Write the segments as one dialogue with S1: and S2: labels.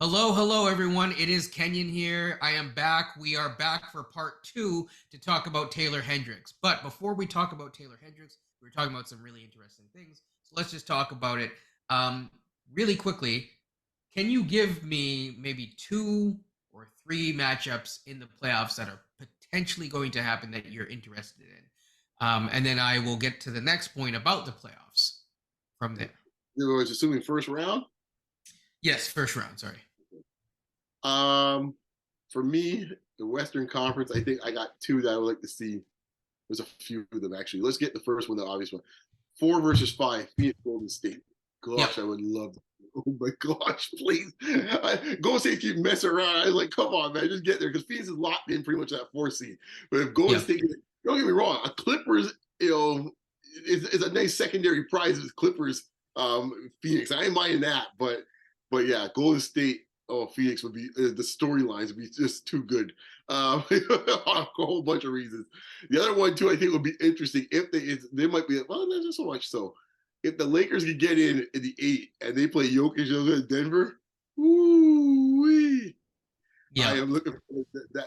S1: Hello, everyone. It is Kenyon here. I am back. We are back for part two to talk about Taylor Hendricks. But before we talk about Taylor Hendricks, we were talking about some really interesting things. So let's just talk about it really quickly. Can you give me maybe two or three matchups in the playoffs that are potentially going to happen that you're interested in? And then I will get to the next point about the playoffs from there.
S2: You know, it's assuming first round.
S1: Yes, first round. Sorry.
S2: Um, for me, the Western Conference, I think I got two that I would like to see. There's a few of them actually. Let's get the first one, the obvious one. 4 versus 5, Phoenix Golden State.
S1: Yep.
S2: Gosh, I would love that. Oh my gosh, please. Golden State keep messing around. I was like, come on, man, just get there because Phoenix is locked in pretty much that 4 seed. But if Golden
S1: Yep.
S2: State, don't get me wrong, a Clippers, is a nice secondary prize as Clippers, Phoenix. I ain't minding that, but yeah, Golden State. Oh, Phoenix would be the storylines would be just too good on a whole bunch of reasons. The other one too, I think would be interesting if they might be well, not so much so. If the Lakers could get in the 8 and they play Jokic in Denver, woo I
S1: Yep.
S2: am looking for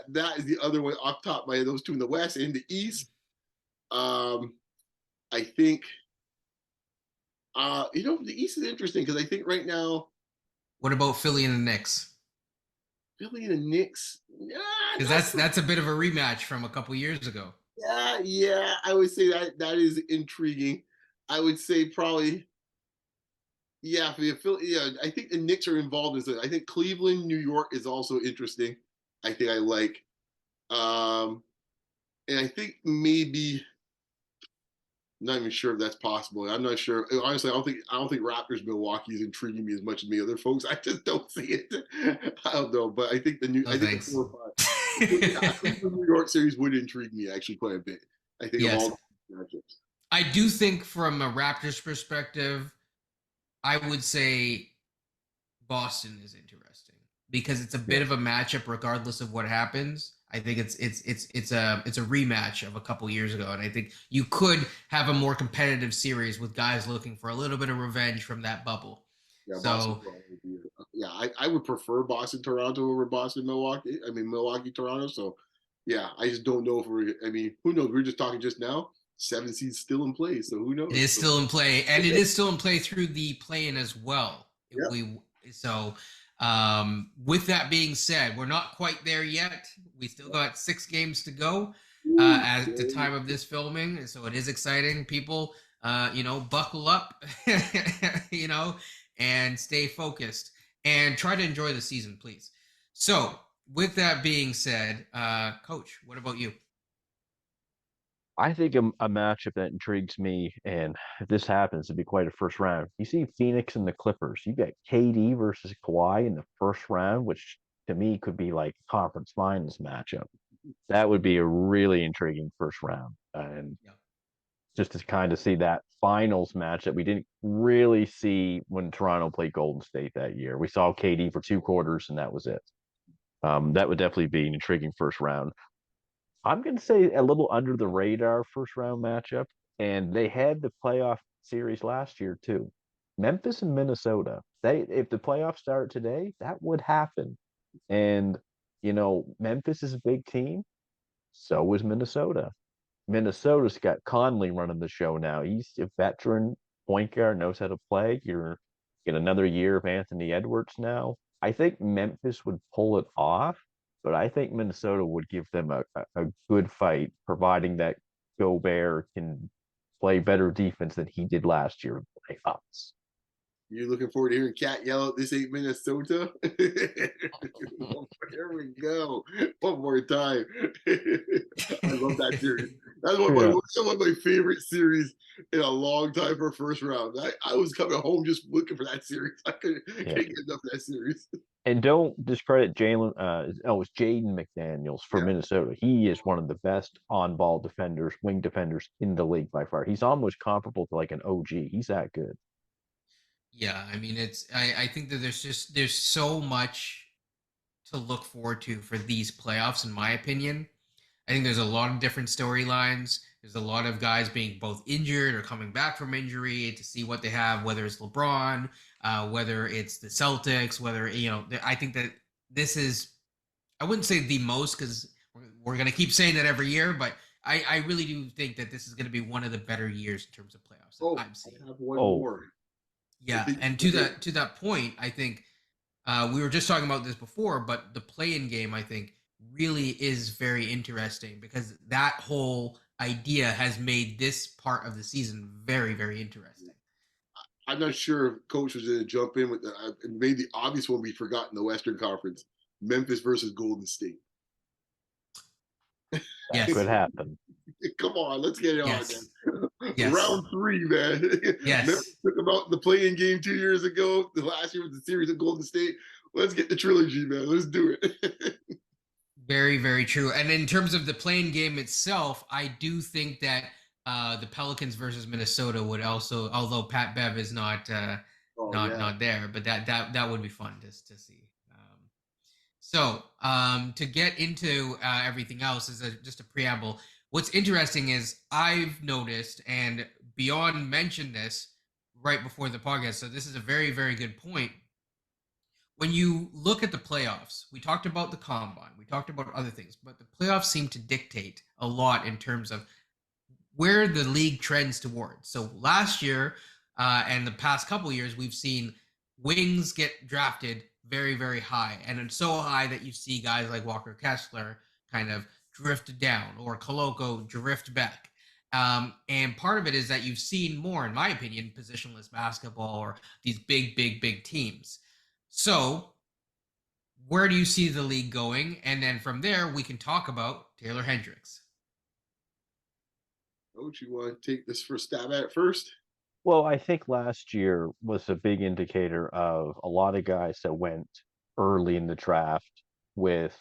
S2: that is the other one off top by those two in the West. In the East, um, I think the East is interesting because I think right now
S1: What about Philly and the Knicks?
S2: Philly and the Knicks, yeah,
S1: Because
S2: that's
S1: that's a bit of a rematch from a couple years ago.
S2: yeah, I would say that is intriguing. I would say probably yeah, for the yeah. I think the Knicks are involved in it. I think Cleveland, New York is also interesting. I think I like, and I think maybe not even sure if that's possible. I'm not sure. Honestly, I don't think Raptors Milwaukee is intriguing me as much as me other folks. I just don't see it. I don't know, but
S1: No
S2: I think the
S1: thanks.
S2: 4 or 5. Yeah, I think the New York series would intrigue me actually quite a bit. I think of all
S1: Yes.
S2: the matchups.
S1: I do think from a Raptors perspective, I would say Boston is interesting because it's a bit
S3: Yeah.
S1: of a matchup regardless of what happens. I think it's a rematch of a couple years ago, and I think you could have a more competitive series with guys looking for a little bit of revenge from that bubble.
S2: Yeah, Boston
S1: So
S2: Toronto would be. Yeah, I would prefer Boston Toronto over Boston Milwaukee. I mean Milwaukee Toronto. So yeah, I just don't know if we're. I mean, who knows? We are just talking just now. 7 seeds still in play, so who
S1: it
S2: knows?
S1: is
S2: So
S1: still in play, and it is still in play through the play-in as well.
S2: yeah,
S1: We so with that being said, we're not quite there yet. We still got 6 games to go at the time of this filming, and so it is exciting. People, buckle up, you know, and stay focused and try to enjoy the season, please. So, with that being said, Coach, what about you?
S3: I think a matchup that intrigues me, and if this happens, it'd be quite a first round. You see Phoenix and the Clippers. You got KD versus Kawhi in the first round, which to me could be like conference finals matchup. That would be a really intriguing first round. And
S1: Yeah.
S3: just to kind of see that finals match that we didn't really see when Toronto played Golden State that year. We saw KD for 2 quarters, and that was it. That would definitely be an intriguing first round. I'm going to say a little under the radar first round matchup, and they had the playoff series last year too. Memphis and Minnesota. They if the playoffs start today, that would happen. And Memphis is a big team. So is Minnesota. Minnesota's got Conley running the show now. He's a veteran point guard, knows how to play. You're get another year of Anthony Edwards now. I think Memphis would pull it off, but I think Minnesota would give them a good fight, providing that Gobert can play better defense than he did last year in the playoffs.
S2: you're looking forward to hearing Cat yell, "This ain't Minnesota." Here we go. One more time. I love that series. That's
S3: Yeah.
S2: one of my favorite series in a long time for first round. I was coming home just looking for that series. I can't
S3: Yeah.
S2: get enough of that series.
S3: And don't discredit Jalen. It's Jaden McDaniels for
S2: Yeah.
S3: Minnesota. He is one of the best on-ball defenders, wing defenders in the league by far. He's almost comparable to like an OG. He's that good.
S1: Yeah, I mean I think that there's so much to look forward to for these playoffs in my opinion. I think there's a lot of different storylines. There's a lot of guys being both injured or coming back from injury to see what they have, whether it's LeBron. whether it's the Celtics, whether, I think that this is, I wouldn't say the most, because we're going to keep saying that every year, but I really do think that this is going to be one of the better years in terms of playoffs that I've seen.
S2: I have one
S3: Oh.
S2: more.
S1: Yeah, and to that point, I think we were just talking about this before, but the play-in game, I think, really is very interesting, because that whole idea has made this part of the season very, very interesting.
S2: I'm not sure if Coach was going to jump in with and made the obvious one we forgot in the Western Conference: Memphis versus Golden State.
S3: That could happen.
S2: Come on, let's get it
S1: Yes.
S2: on.
S1: Yes.
S2: Round 3, man.
S1: Yes.
S2: Memphis took them out in the play-in game 2 years ago. The last year was the series of Golden State. Let's get the trilogy, man. Let's do it.
S1: Very, very true. And in terms of the play-in game itself, I do think that the Pelicans versus Minnesota would also, although Pat Bev is not not there, but that would be fun just to see. So to get into everything else is just a preamble. What's interesting is I've noticed, and Beyond mentioned this right before the podcast, so this is a very, very good point. When you look at the playoffs, we talked about the combine, we talked about other things, but the playoffs seem to dictate a lot in terms of where the league trends towards. So last year and the past couple of years, we've seen wings get drafted very, very high, and it's so high that you see guys like Walker Kessler kind of drift down, or Koloko drift back. And part of it is that you've seen more, in my opinion, positionless basketball, or these big, big, big teams. So where do you see the league going? And then from there, we can talk about Taylor Hendricks.
S2: Coach, you want to take this first stab at it first?
S3: Well, I think last year was a big indicator of a lot of guys that went early in the draft with,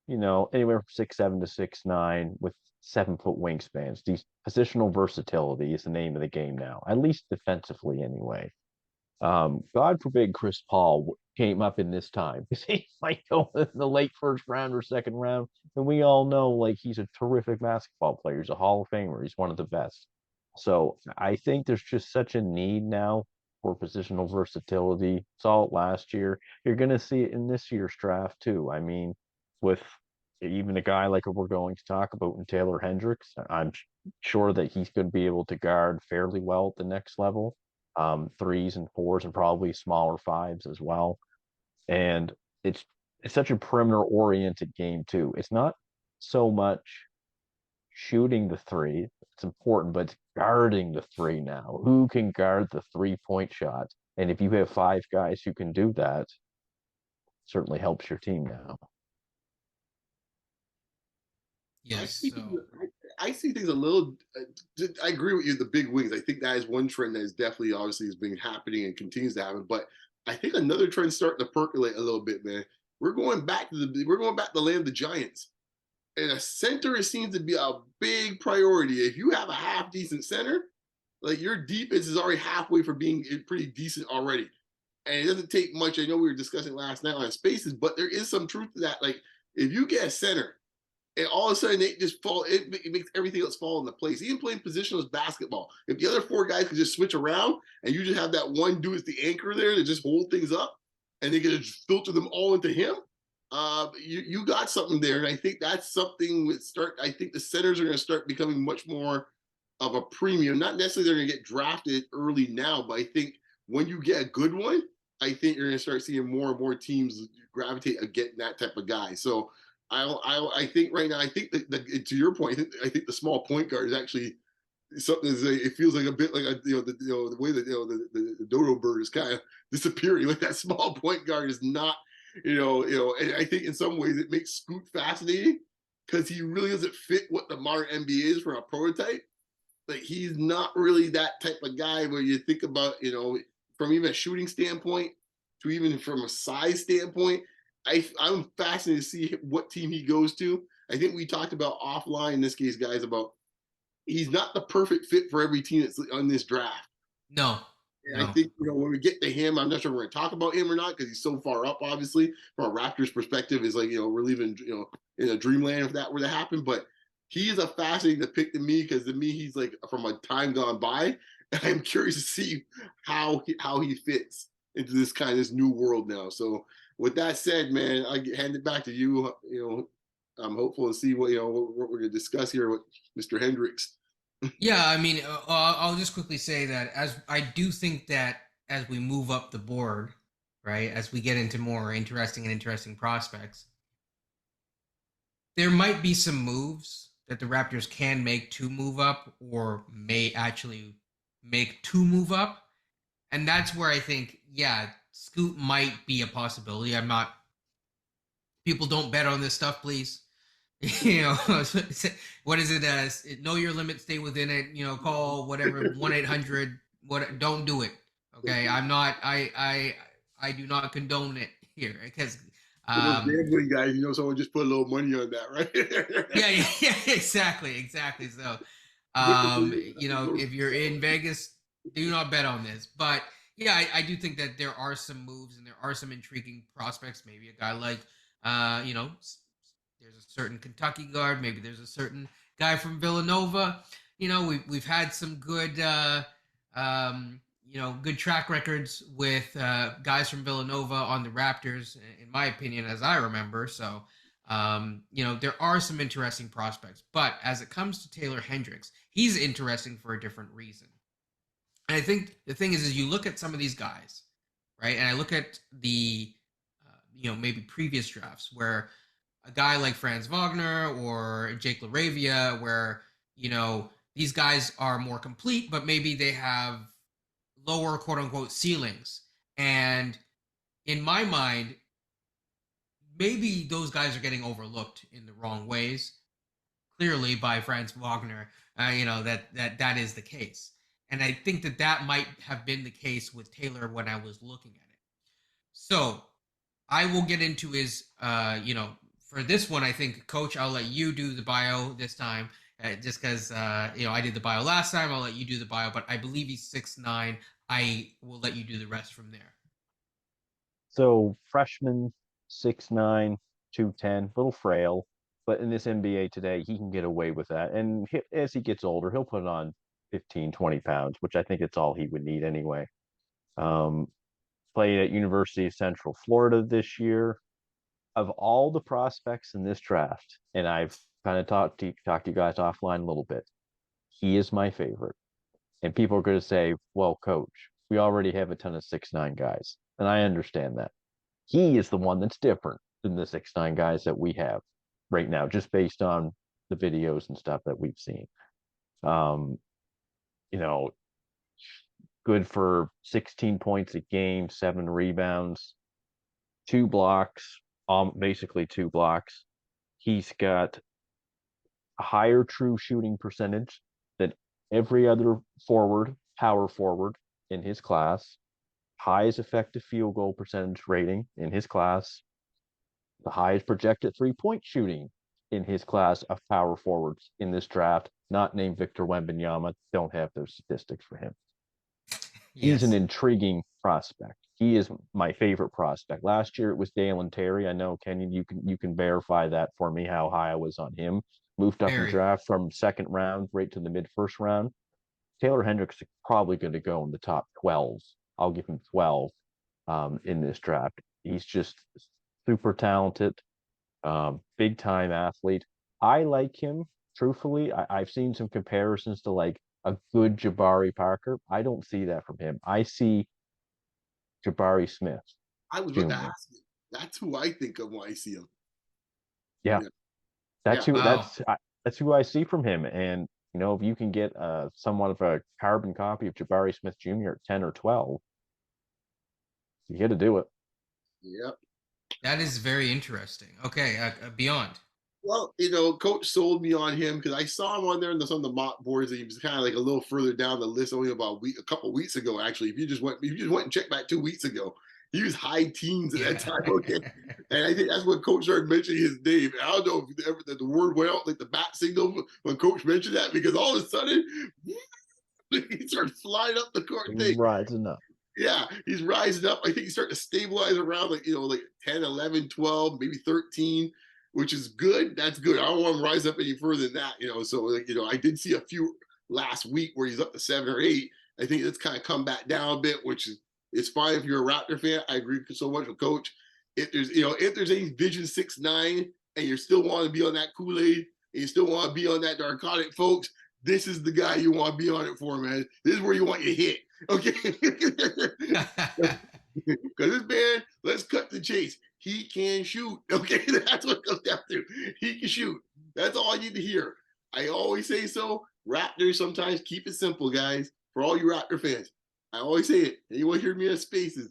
S3: anywhere from 6'7" to 6'9", with 7-foot wingspans. These positional versatility is the name of the game now, at least defensively anyway. God forbid Chris Paul came up in this time, because he might go in the late first round or second round. And we all know, like, he's a terrific basketball player. He's a Hall of Famer. He's one of the best. So I think there's just such a need now for positional versatility. Saw it last year. You're going to see it in this year's draft too. I mean, with even a guy like we're going to talk about in Taylor Hendricks, I'm sure that he's going to be able to guard fairly well at the next level. 3s and 4s and probably smaller 5s as well. And it's such a perimeter oriented game too. It's not so much shooting the 3. It's important, but it's guarding the 3 now. Who can guard the 3-point shot? And if you have 5 guys who can do that, certainly helps your team now.
S1: Yes.
S2: I see things a little. I agree with you. The big wings. I think that is one trend that is definitely, obviously, has been happening and continues to happen. But I think another trend starting to percolate a little bit, man. We're going back to the land of the Giants, and a center seems to be a big priority. If you have a half decent center, like, your defense is already halfway for being pretty decent already. And it doesn't take much. I know we were discussing last night on Spaces, but there is some truth to that. Like, if you get a center, and all of a sudden they just fall, it makes everything else fall into place. Even playing positionless basketball, if the other 4 guys could just switch around and you just have that one dude as the anchor there to just hold things up, and they can just filter them all into him, you got something there. And I think that's something I think the centers are going to start becoming much more of a premium. Not necessarily they're going to get drafted early now, but I think when you get a good one, I think you're going to start seeing more and more teams gravitate at getting that type of guy. So I think right now, I think that to your point, I think the small point guard is actually something. It feels like a bit like the way that the dodo bird is kind of disappearing. Like, that small point guard is not, and I think in some ways it makes Scoot fascinating, because he really doesn't fit what the modern NBA is for a prototype. Like, he's not really that type of guy where you think about, from even a shooting standpoint to even from a size standpoint. I'm fascinated to see what team he goes to. I think we talked about offline in this case, guys, about he's not the perfect fit for every team that's on this draft.
S1: No.
S2: And I think, when we get to him, I'm not sure we're going to talk about him or not, because he's so far up, obviously, from a Raptors perspective. Is like, we're living, in a dreamland if that were to happen. But he is a fascinating pick to me, because to me, he's like from a time gone by. And I'm curious to see how he fits. into this this new world now. So with that said, man, I hand it back to you. I'm hopeful to see what what we're going to discuss here with Mr. Hendricks.
S1: Yeah, I mean, I'll just quickly say that as I do think that as we move up the board, right, as we get into more interesting prospects, there might be some moves that the Raptors can make to move up, or may actually make to move up, and that's where I think, yeah, Scoot might be a possibility. I'm not. People don't bet on this stuff, please. What is it? Know your limit, stay within it. Call whatever 1-800. What? Don't do it. Okay, I'm not. I do not condone it here because.
S2: For those gambling guys, someone just put a little money on that, right?
S1: Yeah, exactly. So, if you're in Vegas, do not bet on this. But yeah, I do think that there are some moves and there are some intriguing prospects. Maybe a guy like, there's a certain Kentucky guard. Maybe there's a certain guy from Villanova. We've had some good, good track records with guys from Villanova on the Raptors, in my opinion, as I remember. So, there are some interesting prospects. But as it comes to Taylor Hendricks, he's interesting for a different reason. And I think the thing is you look at some of these guys, right? And I look at the, maybe previous drafts where a guy like Franz Wagner or Jake LaRavia, where, these guys are more complete, but maybe they have lower quote unquote ceilings. And in my mind, maybe those guys are getting overlooked in the wrong ways, clearly by Franz Wagner, that is the case. And I think that might have been the case with Taylor when I was looking at it. So I will get into his, for this one, I think, Coach, I'll let you do the bio this time, just because, I did the bio last time. I'll let you do the bio, but I believe he's 6'9". I will let you do the rest from there.
S3: So freshman, 6'9", 210, little frail, but in this NBA today, he can get away with that. And as he gets older, he'll put on 15, 20 pounds, which I think it's all he would need anyway. Played at University of Central Florida this year. Of all the prospects in this draft, and I've kind of talked to you guys offline a little bit, he is my favorite. And people are going to say, well, Coach, we already have a ton of 6'9" guys. And I understand that. He is the one that's different than the 6'9" guys that we have right now, just based on the videos and stuff that we've seen. Good for 16 points a game, 7 rebounds, 2 blocks, basically 2 blocks. He's got a higher true shooting percentage than every other power forward in his class. Highest effective field goal percentage rating in his class. The highest projected 3-point shooting in his class of power forwards in this draft, not named Victor Wembanyama. Don't have those statistics for him. He's an intriguing prospect. He is my favorite prospect. Last year it was Dalen Terry. I know, Kenyon, you can verify that for me, how high I was on him. Moved up in draft from second round right to the mid-first round. Taylor Hendricks is probably going to go in the top 12. I'll give him 12 in this draft. He's just super talented, big-time athlete. I like him, truthfully. I've seen some comparisons to like a good Jabari Parker. I don't see that from him. I see Jabari Smith.
S2: I was about to ask you. That's who I think of when I see him.
S3: Yeah. That's who I see from him. And if you can get somewhat of a carbon copy of Jabari Smith Jr. at 10 or 12, you got to do it.
S2: Yep.
S1: That is very interesting. Okay, Beyond.
S2: Well, Coach sold me on him because I saw him on there on the mock boards, and he was kind of like a little further down the list, only about a couple of weeks ago. Actually, if you just went and checked back 2 weeks ago, he was high teens at that time. Okay, and I think that's when Coach started mentioning his name. I don't know if the word went out like the bat signal when Coach mentioned that, because all of a sudden he started flying up the court.
S3: Rising up.
S2: Yeah, he's rising up. I think he's starting to stabilize around like 10, 11, 12, maybe 13. Which is good. That's good. I don't want him to rise up any further than that, So, I did see a few last week where he's up to 7 or 8. I think it's kind of come back down a bit, which is It's fine if you're a Raptor fan. I agree so much with Coach. If there's any Vision 6'9" and you still want to be on that Kool-Aid and you still want to be on that narcotic, folks, this is the guy you want to be on it for, man. This is where you want your hit. Okay. Because this man, let's cut the chase. He can shoot. Okay, that's what it comes down to. He can shoot. That's all I need to hear. I always say so. Raptors sometimes keep it simple, guys. For all you Raptor fans, I always say it. Anyone hear me in spaces?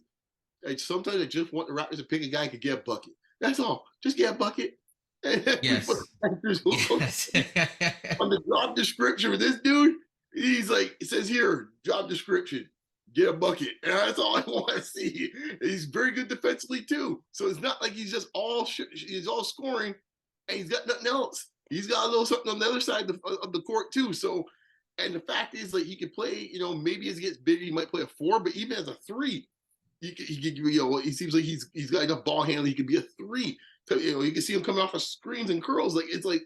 S2: Sometimes I just want the Raptors to pick a guy who can get a bucket. That's all. Just get a bucket.
S1: Yes.
S2: Yes. On the job description for this dude, he's like, it says here, job description, get a bucket. And that's all I want to see. He's very good defensively too. So it's not like he's just he's all scoring and he's got nothing else. He's got a little something on the other side of the court too. So, and the fact is, like, he could play, maybe as he gets bigger, he might play a 4, but even as a 3, he seems like he's got enough ball handling. He could be a 3. You can see him coming off of screens and curls. Like, it's like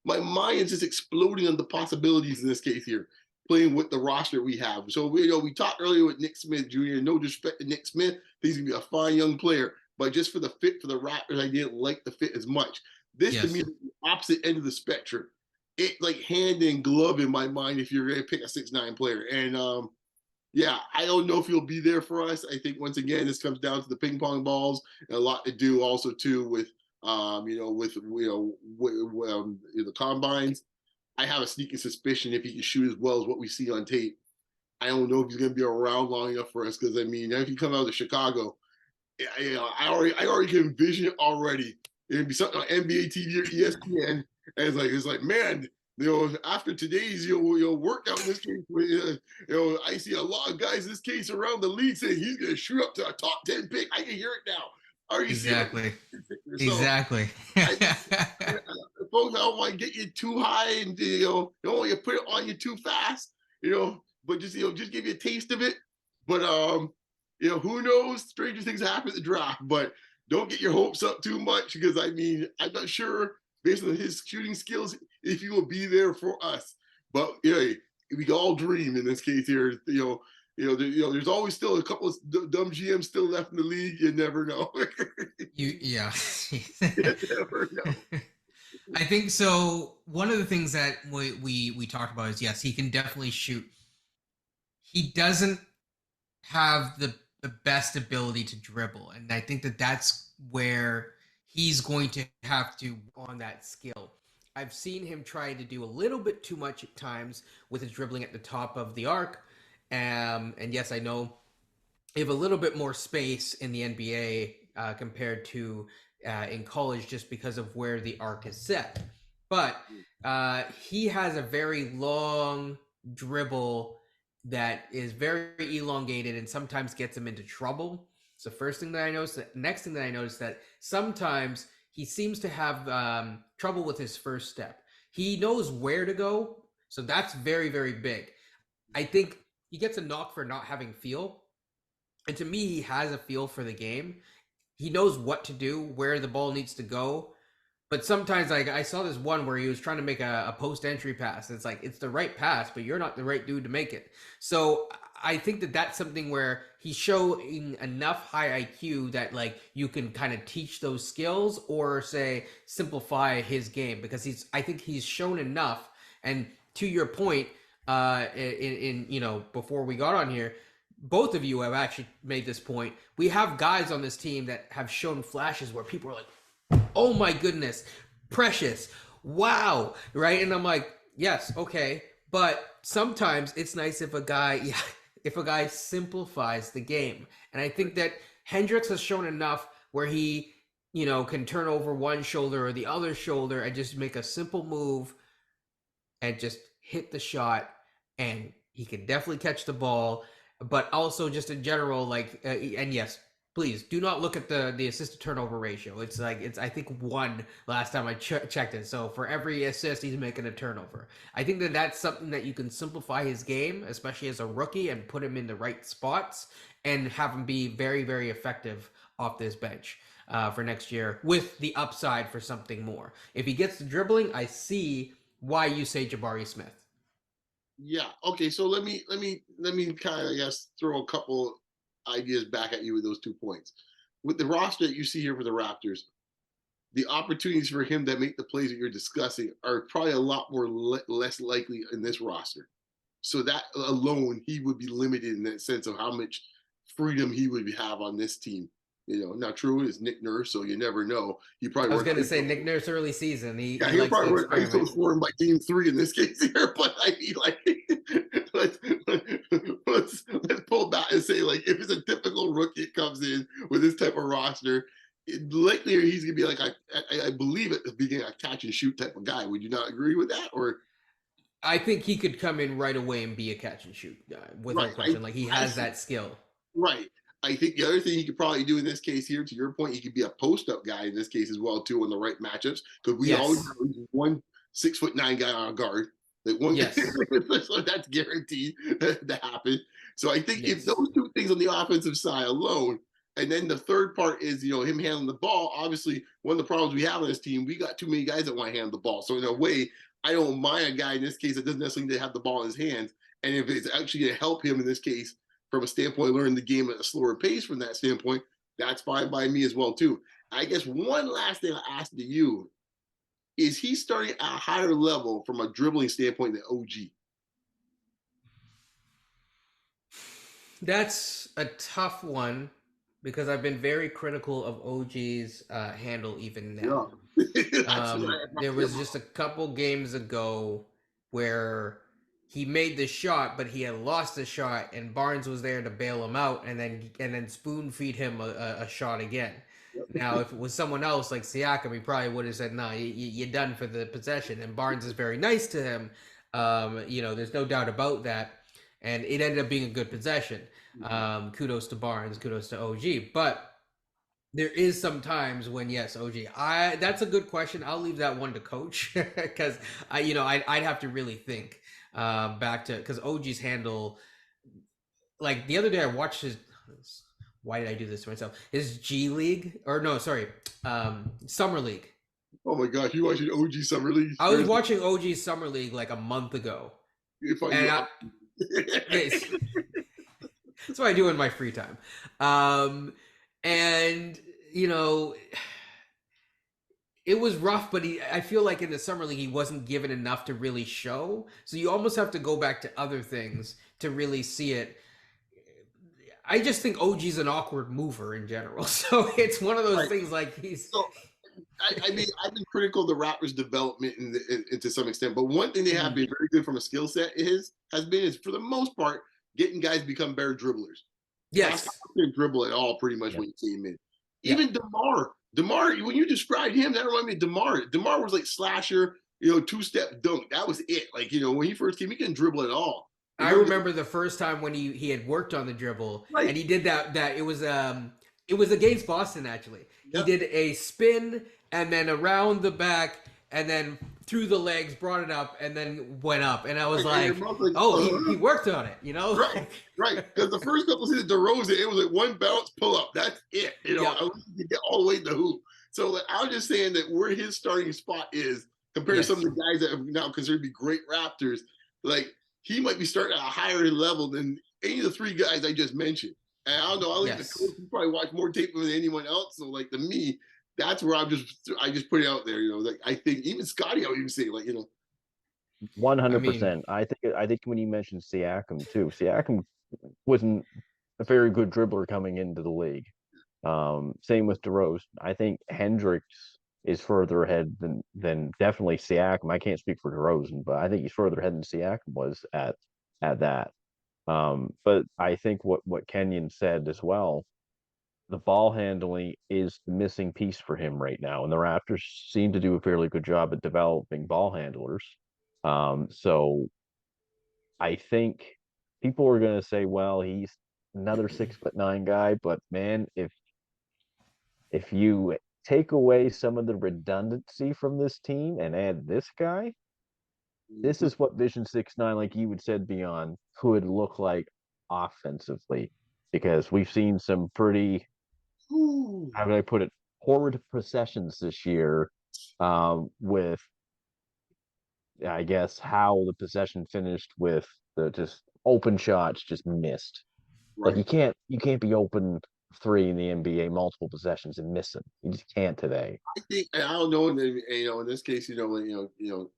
S2: my mind is just exploding on the possibilities in this case here, playing with the roster we have. So we talked earlier with Nick Smith Jr. No disrespect to Nick Smith, he's gonna be a fine young player, but just for the fit for the Raptors, I didn't like the fit as much. This to me is the opposite end of the spectrum. It like hand in glove in my mind if you're gonna pick a 6'9" player. And yeah, I don't know if he'll be there for us. I think once again, this comes down to the ping pong balls and a lot to do also too with the combines. I have a sneaking suspicion if he can shoot as well as what we see on tape. I don't know if he's going to be around long enough for us because I mean, if you come out of Chicago, I already can envision it already. It'd be something on NBA TV or ESPN, and it's like man. After today's workout in this case, I see a lot of guys in this case around the league saying he's going to shoot up to a top 10 pick. I can hear it now.
S1: Exactly.
S2: So,
S1: exactly.
S2: Folks, I don't want to get you too high and don't want you to put it on you too fast. But just give you a taste of it. But who knows? Stranger things happen at the draft. But don't get your hopes up too much because I mean I'm not sure based on his shooting skills if he will be there for us. But we can all dream in this case here. There's always still a couple of dumb GMs still left in the league. You never know.
S1: You
S2: never know.
S1: I think so. One of the things that we talked about is yes, he can definitely shoot. He doesn't have the best ability to dribble, and I think that's where he's going to have to on that skill. I've seen him try to do a little bit too much at times with his dribbling at the top of the arc. And yes, I know you have a little bit more space in the NBA compared to in college just because of where the arc is set. But he has a very long dribble that is very elongated and sometimes gets him into trouble. It's the first thing that I noticed. The next thing that I noticed that sometimes he seems to have trouble with his first step. He knows where to go, so that's very, very big. I think he gets a knock for not having feel, and to me, he has a feel for the game. He knows what to do, where the ball needs to go, but sometimes I saw this one where he was trying to make a post-entry pass. It's like, it's the right pass, but you're not the right dude to make it. So I think that that's something where he's showing enough high IQ that like you can kind of teach those skills or say simplify his game because I think he's shown enough. And to your point, before we got on here, both of you have actually made this point. We have guys on this team that have shown flashes where people are like, oh my goodness, precious, wow, right? And I'm like, yes, okay, but sometimes it's nice if a guy simplifies the game. And I think that Hendricks has shown enough where he, can turn over one shoulder or the other shoulder and just make a simple move and just hit the shot. And he can definitely catch the ball, but also just in general, and yes, please do not look at the assist to turnover ratio. It's I think 1 last time I checked it. So for every assist, he's making a turnover. I think that that's something that you can simplify his game, especially as a rookie, and put him in the right spots and have him be very, very effective off this bench for next year with the upside for something more. If he gets the dribbling, I see why you say Jabari Smith.
S2: Yeah. Okay. So let me kind of throw a couple ideas back at you with those 2 points. With the roster that you see here for the Raptors, the opportunities for him to make the plays that you're discussing are probably a lot more less likely in this roster. So that alone, he would be limited in that sense of how much freedom he would have on this team. Now true is Nick Nurse, so you never know. He probably
S4: I was going to say Nick Nurse early season. He
S2: he'll
S4: likes
S2: probably
S4: to
S2: work ISO
S4: experiment.
S2: scoring by game 3 in this case here. But I mean, like, let's pull back and say, like, if it's a typical rookie that comes in with this type of roster, likely he's gonna be like I believe at the beginning a catch and shoot type of guy. Would you not agree with that? Or
S4: I think he could come in right away and be a catch and shoot guy without question. Like he has that skill.
S2: Right. I think the other thing he could probably do in this case here, to your point, he could be a post-up guy in this case as well too, on the right matchups, because we always have one 6'9" guy on a guard. That one, so that's guaranteed to happen. So I think if those 2 things on the offensive side alone, and then the third part is him handling the ball. Obviously, one of the problems we have on this team, we got too many guys that want to handle the ball. So in a way, I don't mind a guy in this case that doesn't necessarily need to have the ball in his hands, and if it's actually going to help him in this case, from a standpoint, learning the game at a slower pace from that standpoint, that's fine by me as well, too. I guess one last thing I ask to you, is he starting at a higher level from a dribbling standpoint than OG?
S4: That's a tough one because I've been very critical of OG's handle even now. There was just a couple games ago where he made the shot, but he had lost the shot, and Barnes was there to bail him out, and then spoon feed him a shot again. Now, if it was someone else like Siakam, he probably would have said, "No, you're done for the possession." And Barnes is very nice to him. There's no doubt about that. And it ended up being a good possession. Kudos to Barnes, kudos to OG. But there is some times when, yes, OG. That's a good question. I'll leave that one to Coach because I'd have to really think back to, because OG's handle, like the other day I watched his. Why did I do this to myself? His G League Summer League.
S2: Oh my gosh, you watching OG Summer League?
S4: I was watching OG Summer League like a month ago. That's what I do in my free time. It was rough, but I feel like in the Summer League, he wasn't given enough to really show. So you almost have to go back to other things to really see it. I just think OG's an awkward mover in general. So it's one of those things like he's...
S2: I mean, I've been critical of the Raptors' development to some extent, but one thing they have been very good from a skill set is for the most part, getting guys to become better dribblers.
S4: Yes.
S2: Didn't dribble at all pretty much when you came in. Even DeMar, when you described him, that reminded me of DeMar. DeMar was like slasher, 2-step dunk. That was it. Like, when he first came, he couldn't dribble at all.
S4: I remember the first time when he had worked on the dribble, and he did that it was against Boston, actually. He did a spin and then around the back and then through the legs, brought it up, and then went up. And I was like, he worked on it,
S2: Right. Because the first couple seasons, DeRozan, it was like one bounce, pull up. That's it. I you get all the way to the hoop. So I was just saying that where his starting spot is compared to some of the guys that have now considered to be great Raptors, like he might be starting at a higher level than any of the 3 guys I just mentioned. And I don't know. I think the coach probably watch more tape than anyone else. So, like, to me, that's where I just put it out there. Like I think even Scotty, I would even say, like,
S3: 100%. I think when you mentioned Siakam too, Siakam wasn't a very good dribbler coming into the league. Same with DeRozan. I think Hendricks is further ahead than definitely Siakam. I can't speak for DeRozan, but I think he's further ahead than Siakam was at that. But I think what Kenyon said as well, the ball handling is the missing piece for him right now, and the Raptors seem to do a fairly good job at developing ball handlers. So I think people are going to say, well, he's another 6'9" guy, but man, if you take away some of the redundancy from this team and add this guy, this is what Vision 6'9", like you had said, Beyond, could look like offensively, because we've seen some pretty, how do I put it, horrid possessions this year with, I guess, how the possession finished with the just open shots just missed. Like you can't be open 3 in the NBA multiple possessions and miss them. You just can't today.
S2: I think, and I don't know, and in this case,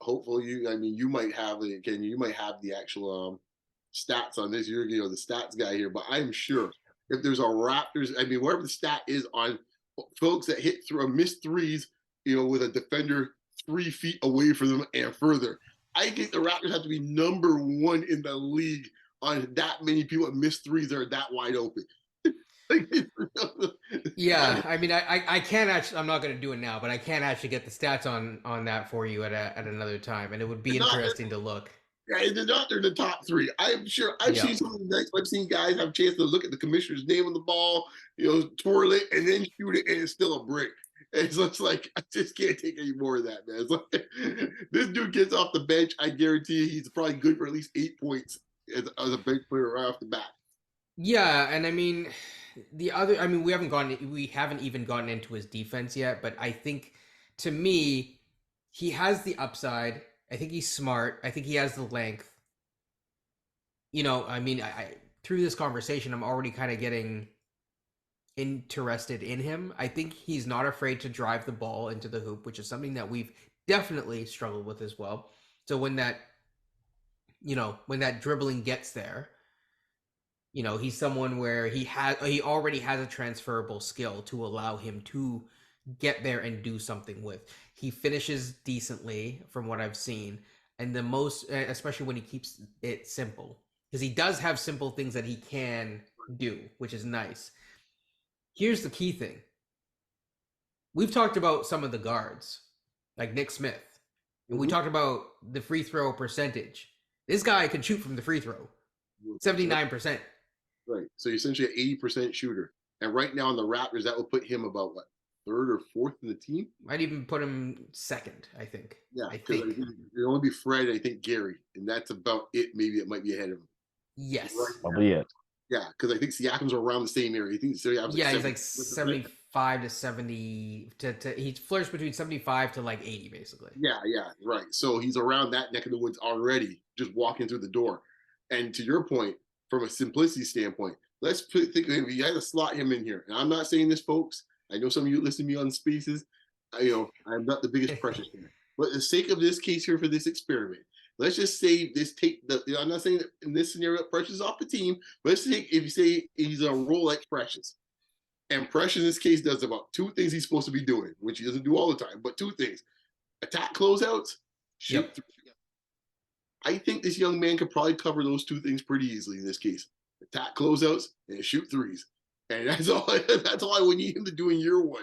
S2: hopefully you might have again, you might have the actual stats on this. You're the stats guy here, but I'm sure if there's a Raptors, whatever the stat is on folks that hit through missed threes, with a defender 3 feet away from them and further, I think the Raptors have to be number 1 in the league on that many people that miss threes that are that wide open.
S4: Yeah, I can't actually. I'm not going to do it now, but I can actually get the stats on that for you at another time, and it would be interesting to look.
S2: Yeah, they're not. They're the top 3. I'm sure. I've seen some of the nights. I've seen guys have a chance to look at the commissioner's name on the ball, twirl it, and then shoot it, and it's still a brick. And so it's like I just can't take any more of that, man. It's like, this dude gets off the bench. I guarantee he's probably good for at least 8 points as a bench player right off the bat.
S4: Yeah, and we haven't even gotten into his defense yet, but I think to me, he has the upside. I think he's smart. I think he has the length. I through this conversation, I'm already kind of getting interested in him. I think he's not afraid to drive the ball into the hoop, which is something that we've definitely struggled with as well. So when that dribbling gets there, he's someone where he already has a transferable skill to allow him to get there and do something with. He finishes decently from what I've seen, and especially when he keeps it simple, because he does have simple things that he can do, which is nice. Here's the key thing. We've talked about some of the guards, like Nick Smith, and we talked about the free throw percentage. This guy can shoot from the free throw, 79%.
S2: Right. So you're essentially an 80% shooter. And right now in the Raptors, that will put him about what, 3rd or 4th in the team?
S4: Might even put him 2nd, I think.
S2: Yeah,
S4: I think
S2: it'll only be Fred and I think Gary. And that's about it. Maybe it might be ahead of him.
S4: Yes.
S2: Right,
S3: Probably it.
S2: Yeah, because I think Siakam's around the same area. I think Siakam's
S4: he's like 75 to 70. He flirts between 75 to like 80, basically.
S2: Yeah, right. So he's around that neck of the woods already, just walking through the door. And to your point, from a simplicity standpoint, let's think of him. You got to slot him in here. And I'm not saying this, folks. I know some of you listen to me on Spaces. I'm not the biggest precious fan. But for the sake of this case here for this experiment, let's just say I'm not saying that in this scenario Precious is off the team, but let's say if you say he's a role like Precious. And Precious in this case does about 2 things he's supposed to be doing, which he doesn't do all the time, but 2 things. Attack closeouts, shoot. Yep. I think this young man could probably cover those 2 things pretty easily in this case. Attack closeouts and shoot threes. And that's all I would need him to do in year 1.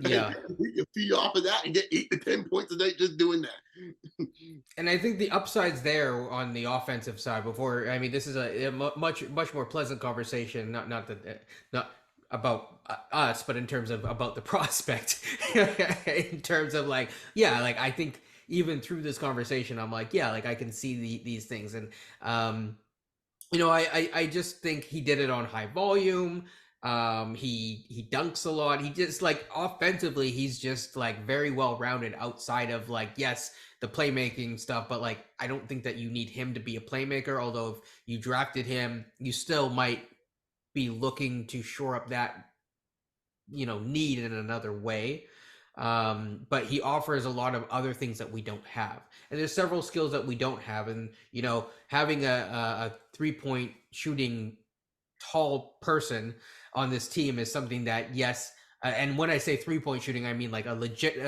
S4: Yeah.
S2: He can feed off of that and get 8 to 10 points a night just doing that.
S4: And I think the upside's there on the offensive side this is a much more pleasant conversation, not about us, but in terms of about the prospect. In terms of I think even through this conversation, I'm like, I can see these things. And, I just think he did it on high volume. He dunks a lot. He just offensively, he's just very well-rounded outside of yes, the playmaking stuff. But I don't think that you need him to be a playmaker. Although if you drafted him, you still might be looking to shore up that, need in another way. But he offers a lot of other things that we don't have. And there's several skills that we don't have. And, having a 3-point shooting tall person on this team is something that, yes. And when I say 3-point shooting, I mean a legit,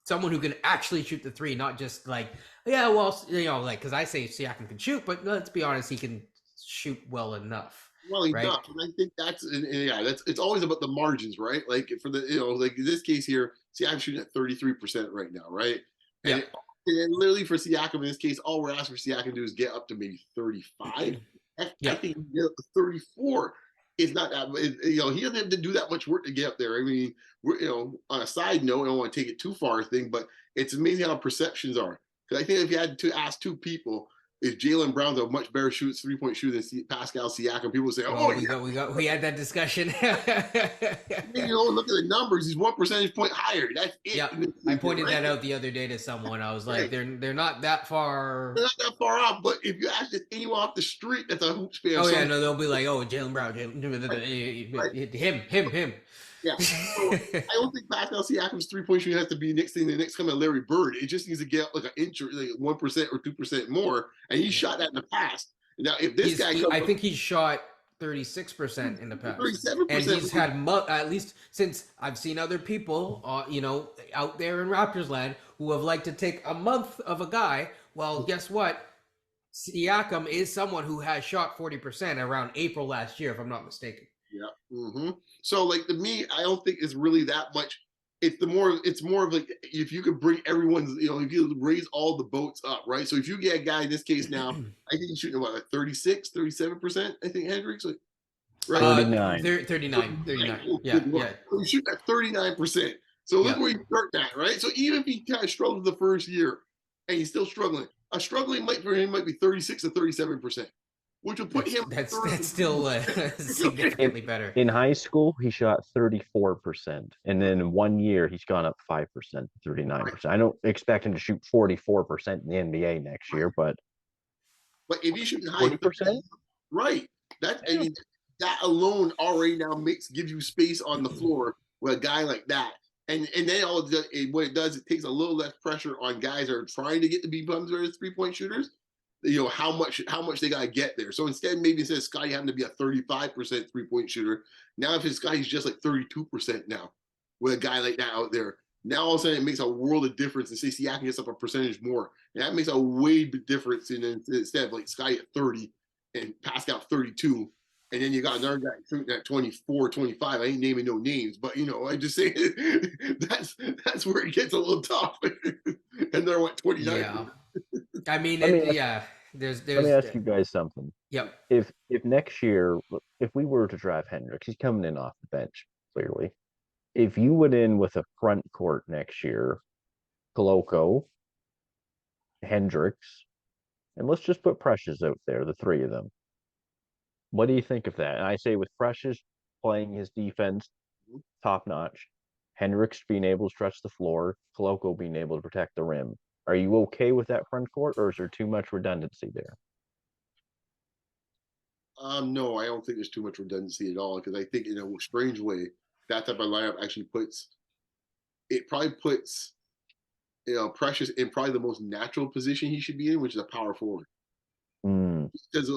S4: someone who can actually shoot the 3, not just because I say Siakam can shoot, but let's be honest, he can shoot well enough.
S2: Well, he does, and I think it's always about the margins, right? For the in this case here, Siakam's shooting at 33% right now, right? And and literally for Siakam in this case, all we're asking for Siakam to do is get up to maybe 35. I think he can get up to 34. It's not that he doesn't have to do that much work to get up there. I mean, we're on a side note, I don't want to take it too far thing, but it's amazing how perceptions are. Because I think if you had to ask 2 people, if Jaylen Brown's a much better three-point shooter than Pascal Siakam, people say,
S4: we had that discussion.
S2: Look at the numbers. He's 1 percentage point higher. That's it.
S4: Yeah, I pointed that out the other day to someone. I was like, they're not that far.
S2: They're not that far off. But if you ask anyone off the street that's a Hoops fan,
S4: they'll be like, oh, Jaylen Brown, him.
S2: Yeah, so I don't think Pascal Siakam's 3-point shooting has to be the next coming Larry Bird. It just needs to get like an inch, or like 1% or 2% more, and he shot that in the past. Now, if this guy,
S4: I think he shot 36% in the past,
S2: 37%,
S4: and he's had at least since I've seen other people, out there in Raptors land who have liked to take a month of a guy. Well, guess what? Siakam is someone who has shot 40% around April last year, if I'm not mistaken.
S2: Yeah. Mm-hmm. So, like, to me, I don't think it's really that much. It's more of like, if you could bring everyone's, if you raise all the boats up, right? So if you get a guy in this case now, I think he's shooting about like 36, 37%, I think Hendricks, like,
S3: right?
S4: 39. Yeah.
S2: So he's shooting at 39%. So look where you start at, right? So even if he kind of struggles the first year and he's still struggling, a struggling for him might be 36 to 37%. Which would put him.
S4: That's still significantly better.
S3: In high school, he shot 34%, and then in 1 year, he's gone up 5% to 39%. I don't expect him to shoot 44% in the NBA next year, but
S2: if he's shooting high
S3: 40%,
S2: right? That alone already now gives you space on the floor with a guy like that, and then what it does, it takes a little less pressure on guys that are trying to get to be bums or 3-point shooters. How much they gotta get there. So instead of Scotty having to be a 35% 3-point shooter, now if his Scotty's just like 32% now with a guy like that out there, now all of a sudden it makes a world of difference. And say Siakam gets up a percentage more, and that makes a way big difference. Instead of like Scotty at 30 and Pascal 32, and then you got another guy shooting at 24, 25. I ain't naming no names, but I just say that's where it gets a little tough. And they're 29.
S4: Yeah. I mean, There's
S3: Let me ask you guys something.
S4: Yep.
S3: If next year, if we were to draft Hendricks, he's coming in off the bench, clearly. If you went in with a front court next year, Koloko, Hendricks, and let's just put Precious out there, the three of them. What do you think of that? And I say with Precious playing his defense top notch, Hendricks being able to stretch the floor, Koloko being able to protect the rim. Are you okay with that front court, or is there too much redundancy there?
S2: No, I don't think there's too much redundancy at all, because I think in a strange way, that type of lineup actually puts Precious in probably the most natural position he should be in, which is a power forward. Because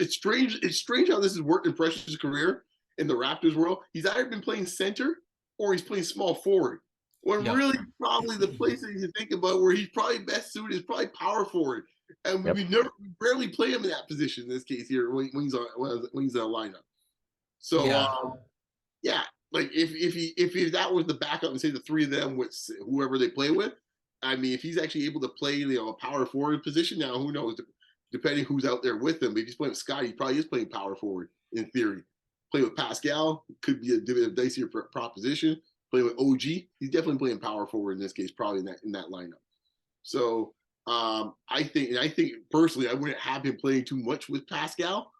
S2: it's strange. It's strange how this has worked in Precious' career in the Raptors world. He's either been playing center or he's playing small forward. When really probably the place that you think about where he's probably best suited is probably power forward, and we barely play him in that position in this case here when he's on a lineup. So like if that was the backup and say the three of them with whoever they play with, I mean, if he's actually able to play a power forward position, now who knows? Depending who's out there with him. But if he's playing with Scotty, he probably is playing power forward in theory. Play with Pascal could be a dicier proposition. Play with OG, he's definitely playing power forward in this case, probably in that lineup. So I think personally, I wouldn't have him playing too much with Pascal.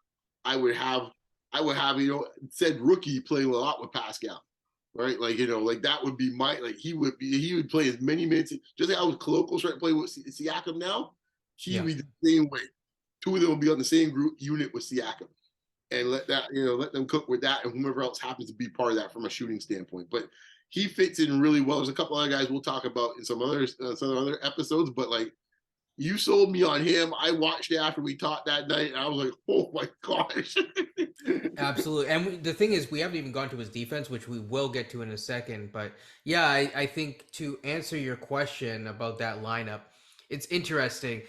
S2: I would have said rookie playing a lot with Pascal, right? Like that would be he would play as many minutes, just like I was Koloko trying to play with Siakam now. He would be the same way. Two of them will be on the same group unit with Siakam, and let them cook with that, and whomever else happens to be part of that from a shooting standpoint. But he fits in really well. There's a couple other guys we'll talk about in some other episodes, but like you sold me on him. I watched it after we talked that night, and I was like, oh my gosh.
S4: Absolutely. And the thing is, we haven't even gone to his defense, which we will get to in a second. But yeah, I think to answer your question about that lineup, it's interesting.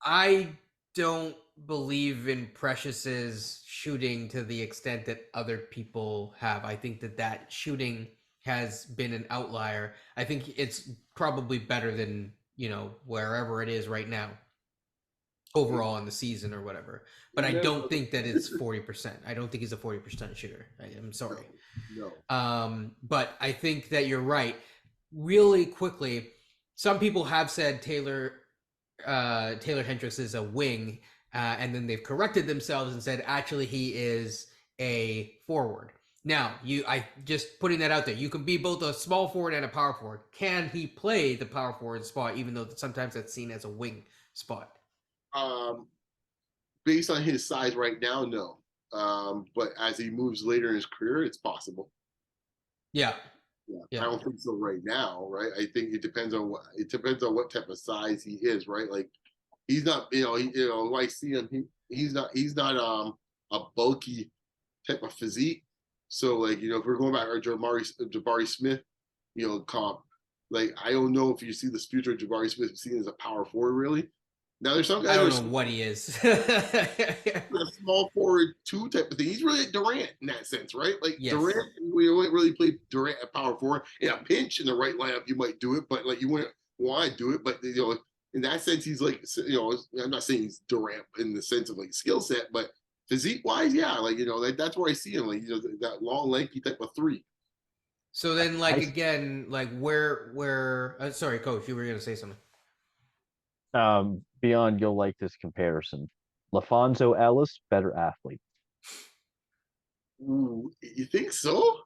S4: I don't believe in Precious's shooting to the extent that other people have. I think that shooting has been an outlier. I think it's probably better than, wherever it is right now overall in the season or whatever. But I don't think that it's 40%. I don't think he's a 40% shooter. I'm sorry.
S2: No.
S4: But I think that you're right. Really quickly, some people have said Taylor Taylor Hendricks is a wing, and then they've corrected themselves and said actually he is a forward. Now, I just putting that out there. You can be both a small forward and a power forward. Can he play the power forward spot, even though sometimes that's seen as a wing spot?
S2: Based on his size right now, no. But as he moves later in his career, it's possible.
S4: Yeah.
S2: I don't think so right now, right? I think it depends on what type of size he is, right? Like he's not, I see him, he's not a bulky type of physique. So like, if we're going back to Jabari Smith, comp, like I don't know if you see the future of Jabari Smith seen as a power forward really. Now there's some guys
S4: I don't know what he is.
S2: A small forward 2 type of thing. He's really Durant in that sense, right? Like Durant, we wouldn't really play Durant at power forward. In a pinch in the right lineup, you might do it, but like you wouldn't want to do it. But in that sense, he's like, I'm not saying he's Durant in the sense of like skill set, but physique wise, yeah, like that's where I see him, like that long, lanky type of 3.
S4: So then, like again, like where? Sorry, Coach, you were going to say something.
S3: Beyond, you'll like this comparison. LaFonso Ellis, better athlete.
S2: Ooh, you think so?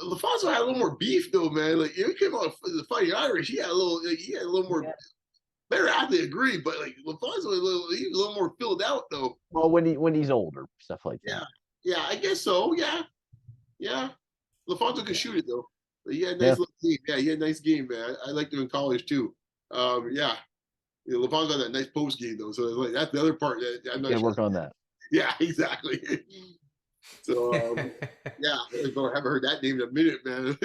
S2: LaFonso had a little more beef though, man. Like he came out the Fighting Irish, he had a little more better athlete, agree, but like LaFonso he was a little more filled out though.
S3: Well, when he's older, stuff like that.
S2: Yeah, I guess so. Yeah. LaFonso could shoot it though. But he had a nice little game. Yeah, he had a nice game, man. I liked him in college too. LaFonso got that nice post game though, so like that's the other part that I'm not
S3: gonna work on that.
S2: Yeah, exactly. So I haven't heard that name in a minute, man.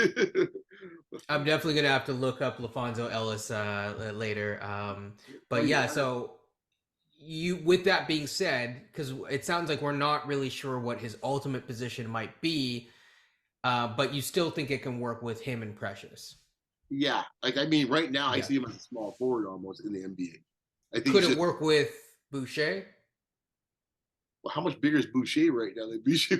S4: I'm definitely gonna have to look up LaFonso Ellis later. But yeah, so with that being said, because it sounds like we're not really sure what his ultimate position might be, but you still think it can work with him and Precious.
S2: Yeah, like I mean, right now I see him as a small forward almost in the NBA. I think
S4: could it work with Boucher?
S2: Well, how much bigger is Boucher right now? Like Boucher's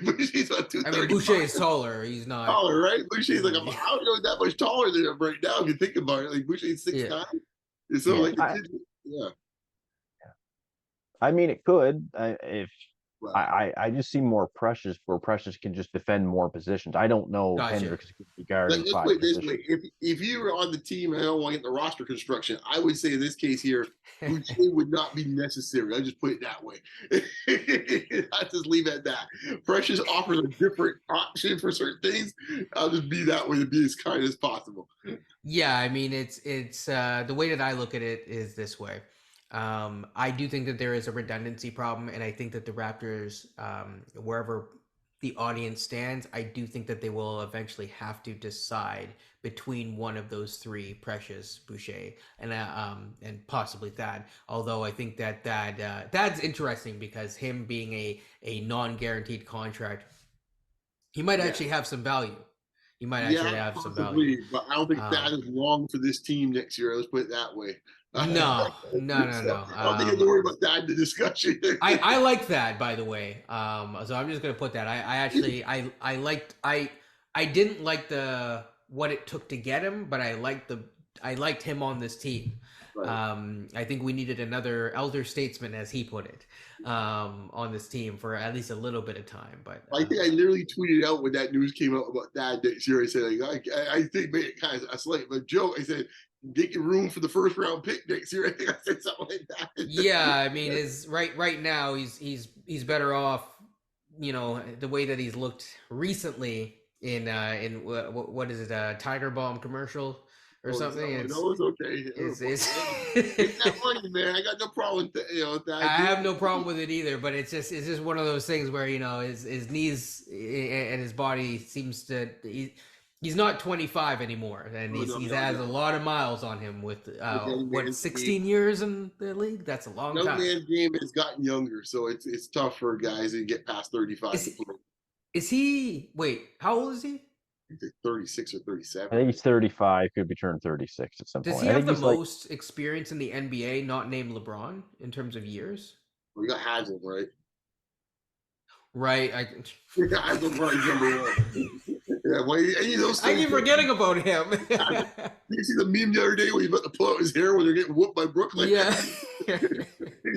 S2: on 235.
S4: I mean, Boucher is taller. He's not
S2: taller, right? Boucher's like I don't know that much taller than him right now. If you think about it, like Boucher's 6'9". So
S3: I mean, it could I just see more Precious where Precious can just defend more positions. I don't know Hendricks could be guarding
S2: let's put it this way. If you were on the team and I don't want to get the roster construction, I would say in this case here, Boucher would not be necessary. I'll just put it that way. I'll just leave it at that. Precious offers a different option for certain things. I'll just be that way to be as kind as possible.
S4: Yeah, I mean, it's the way that I look at it is this way. I do think that there is a redundancy problem, and I think that the Raptors, wherever the audience stands, I do think that they will eventually have to decide between one of those 3, Precious, Boucher, and possibly Thad. Although I think that Thad's interesting because him being a non-guaranteed contract, he might actually have some value. He might actually have some value.
S2: But I don't think Thad is long for this team next year. Let's put it that way.
S4: No.
S2: I don't think I worry about that in the discussion.
S4: I like that, by the way. So I'm just gonna put that. I didn't like what it took to get him, but I liked him on this team. Right. I think we needed another elder statesman, as he put it, on this team for at least a little bit of time. But
S2: I think I literally tweeted out when that news came out about that next year. I said, I think made it kind of a slight of a joke. I said, making room for the first round pick next year. I think I said something like that.
S4: Yeah, I mean, right now he's better off. The way that he's looked recently in what is it, Tiger Balm commercial or something.
S2: It's okay. It's that money, man. I got no problem with that.
S4: I have no problem with it either, but it's just one of those things where his knees and his body seems to. He's not 25 anymore, and he has a lot of miles on him with 16 years in the league. That's a long time.
S2: Man's game has gotten younger, so it's tough for guys to get past 35 to play.
S4: Is he? Wait, how old is he?
S2: He's 36 or 37.
S3: I think he's 35. Could be turned 36 at some point.
S4: Does he have the most experience in the NBA, not named LeBron, in terms of years?
S2: Well, you got Haslem, right?
S4: Right.
S2: Haslem, right, number 1. Yeah, well,
S4: I keep forgetting about him.
S2: You see the meme the other day where he's about to pull out his hair when they're getting whooped by Brooklyn?
S4: Yeah.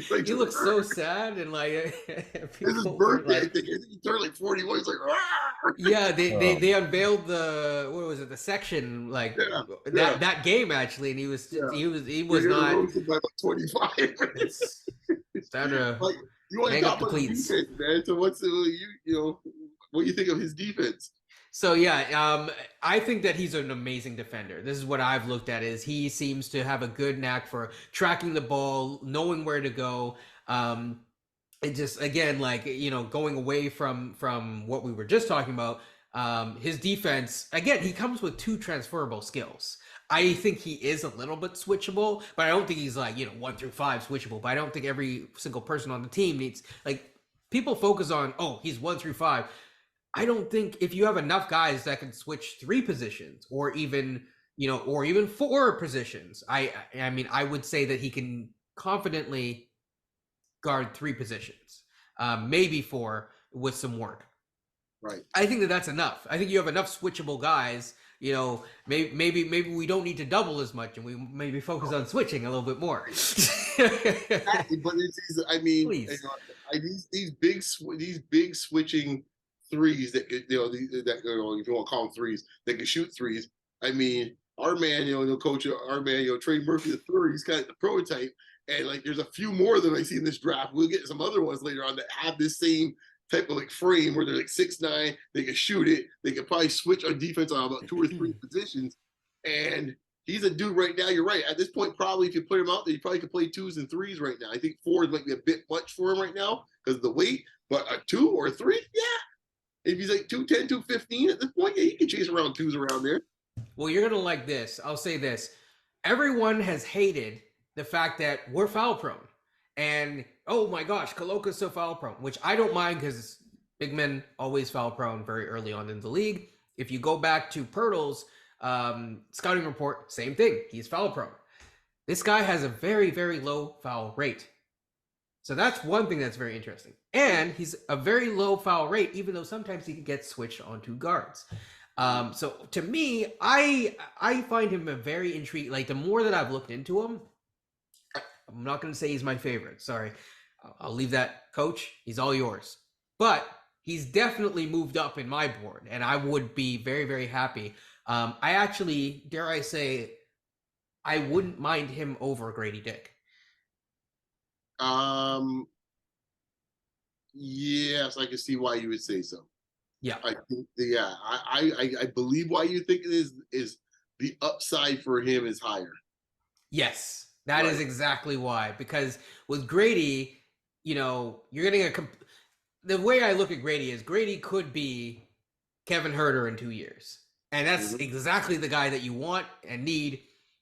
S2: Like,
S4: He looks so sad and like
S2: it's his birthday. I think he turned like 41. He's like, Rah!
S4: Yeah, they unveiled what was it, the section like that game actually, and he was not
S2: by like 25.
S4: it's time to
S2: like, you want to
S4: hang
S2: talk
S4: up the
S2: about
S4: cleats.
S2: defense, man. So what do you think of his defense?
S4: So yeah, I think that he's an amazing defender. This is what I've looked at is he seems to have a good knack for tracking the ball, knowing where to go. It just, again, like, going away from what we were just talking about, his defense, again, he comes with 2 transferable skills. I think he is a little bit switchable, but I don't think he's like, 1 through 5 switchable. But I don't think every single person on the team needs, like, people focus on, he's 1 through 5. I don't think if you have enough guys that can switch 3 positions or even 4 positions, I mean, I would say that he can confidently guard 3 positions, maybe 4 with some work.
S2: Right.
S4: I think that's enough. I think you have enough switchable guys. Maybe we don't need to double as much, and we maybe focus on switching a little bit more.
S2: Exactly, but these big switching threes that if you want to call them threes, that can shoot threes. I mean, our man, coach, our man, Trey Murphy III, he's kind of the prototype. And like, there's a few more of them I see in this draft. We'll get some other ones later on that have this same type of like frame where they're like 6'9", they can shoot it. They can probably switch on defense on about 2 or 3 positions. And he's a dude right now. You're right. At this point, probably if you put him out there, you probably could play 2s and 3s right now. I think 4s might be a bit much for him right now because of the weight. But a 2 or a 3, yeah. If he's like 210, 215 at this point, yeah, he can chase around 2s around there.
S4: Well, you're going to like this. I'll say this. Everyone has hated the fact that we're foul prone. And, oh my gosh, Koloka's so foul prone, which I don't mind because big men always foul prone very early on in the league. If you go back to Pirtle's scouting report, same thing. He's foul prone. This guy has a very, very low foul rate. So that's one thing that's very interesting. And he's a very low foul rate, even though sometimes he can get switched onto guards. So to me, I find him a very intriguing. Like, the more that I've looked into him, I'm not going to say he's my favorite. Sorry. I'll leave that. Coach, he's all yours. But he's definitely moved up in my board, and I would be very, very happy. I actually, dare I say, I wouldn't mind him over Grady Dick.
S2: Yes, I can see why you would say so.
S4: Yeah,
S2: I think I believe why you think it is the upside for him is higher.
S4: Yes, that is exactly why. Because with Grady, you're getting the way I look at Grady is Grady could be Kevin Huerter in 2 years, and that's exactly the guy that you want and need.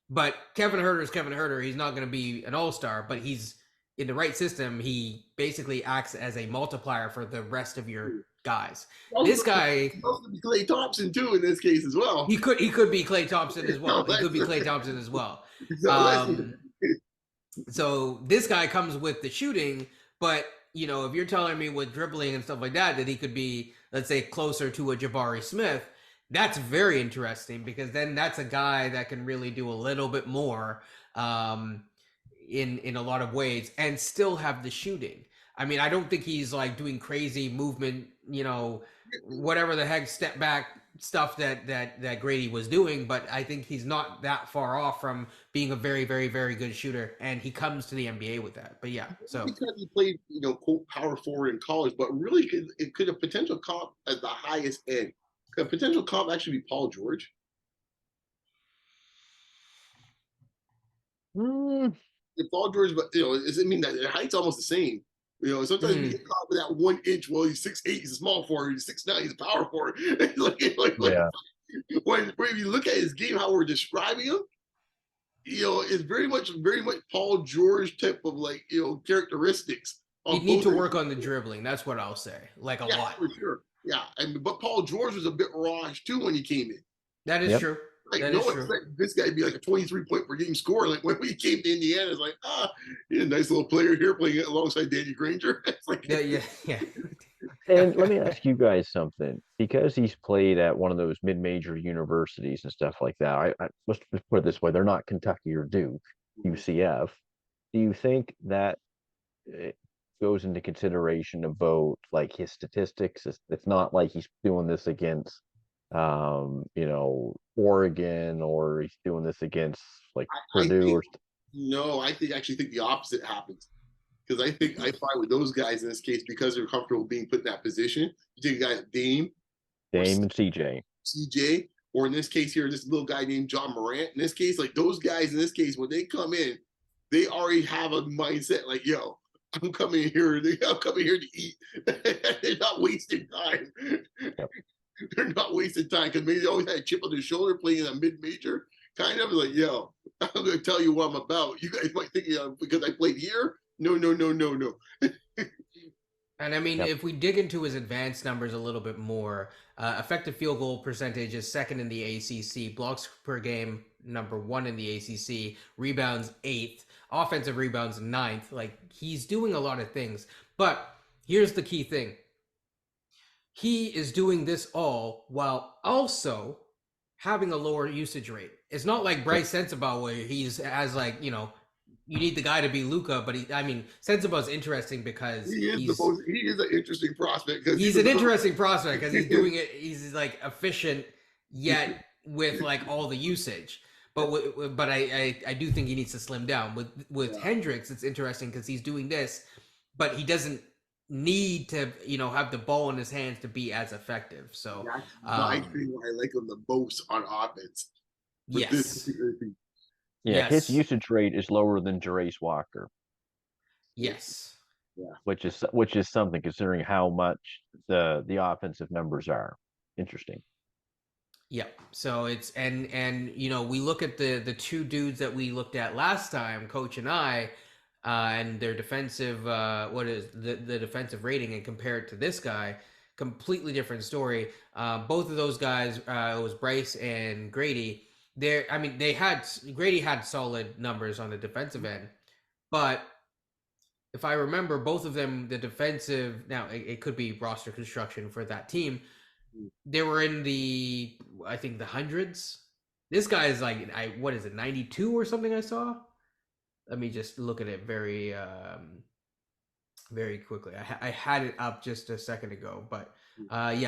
S4: But Kevin Huerter is Kevin Huerter. He's not going to be an all-star, but he's in the right system. He basically acts as a multiplier for the rest of your guys. This guy
S2: could be Klay Thompson too in this case as well.
S4: He could be Klay Thompson as well. He could be Klay Thompson as well. So this guy comes with the shooting, but if you're telling me with dribbling and stuff like that he could be, let's say, closer to a Jabari Smith, that's very interesting, because then that's a guy that can really do a little bit more in a lot of ways and still have the shooting. I mean, I don't think he's like doing crazy movement, whatever the heck step back stuff that Grady was doing, but I think he's not that far off from being a very, very, very good shooter, and he comes to the NBA with that. But yeah, so
S2: because he played, quote, power forward in college, but really it could a potential comp at the highest end. Could a potential comp actually be Paul George? If Paul George, but does it mean that their height's almost the same? Sometimes we get caught with that 1 inch. Well, he's 6'8", he's a small forward. He's 6'9", he's a power forward. When you look at his game, how we're describing him, it's very much Paul George type of characteristics.
S4: You need to work on the dribbling. That's what I'll say. Like a lot.
S2: For sure. Yeah, but Paul George was a bit raw too when he came in.
S4: That is true.
S2: That is true. This guy to be like a 23-point per game scorer. Like when we came to Indiana, it's like, he's a nice little player here playing alongside Danny Granger. It's like,
S4: yeah.
S3: And let me ask you guys something. Because he's played at one of those mid-major universities and stuff like that, let's just put it this way: they're not Kentucky or Duke, UCF. Do you think that it goes into consideration about like his statistics? It's not like he's doing this against, Oregon, or he's doing this against like
S2: I
S3: Purdue
S2: think
S3: or.
S2: no, I actually think the opposite happens. Because I find with those guys in this case, because they're comfortable being put in that position, you take a guy like Dame or
S3: Dame and CJ.
S2: CJ, or in this case here, this little guy named John Morant. In this case, like those guys in this case, when they come in, they already have a mindset like, yo, I'm coming here to eat. They're not wasting time.
S3: Yep.
S2: They're not wasting time because maybe they always had a chip on their shoulder playing in a mid-major. Kind of like, yo, I'm gonna tell you what I'm about. You guys might think because I played here. No.
S4: And I mean,
S3: Yep.
S4: if we dig into his advanced numbers a little bit more, effective field goal percentage is second in the ACC, blocks per game number 1 in the ACC, rebounds 8th, offensive rebounds 9th. Like, he's doing a lot of things. But here's the key thing: he is doing this all while also having a lower usage rate. It's not like Bryce Sensabaugh where has like, you need the guy to be Luka, but Sensabaugh is interesting because
S2: he is an interesting prospect because
S4: he's an interesting prospect because he's doing it. He's like efficient yet with like all the usage. But I do think he needs to slim down. With Hendricks, it's interesting because he's doing this, but he doesn't need to have the ball in his hands to be as effective. So
S2: that's my thing. I like him the most on offense.
S4: Yes.
S3: Yeah, his usage rate is lower than Jarace Walker.
S4: Yes.
S2: Yeah.
S3: Which is something considering how much the offensive numbers are. Interesting.
S4: Yep. So it's and we look at the two dudes that we looked at last time, Coach and I, and their defensive what is the defensive rating, and compare it to this guy. Completely different story. Both of those guys, it was Bryce and Grady. Grady had solid numbers on the defensive end, but if I remember, both of them, the defensive, now it could be roster construction for that team, they were in I think the hundreds. This guy is like, what is it, 92 or something I saw? Let me just look at it very quickly. I had it up just a second ago, but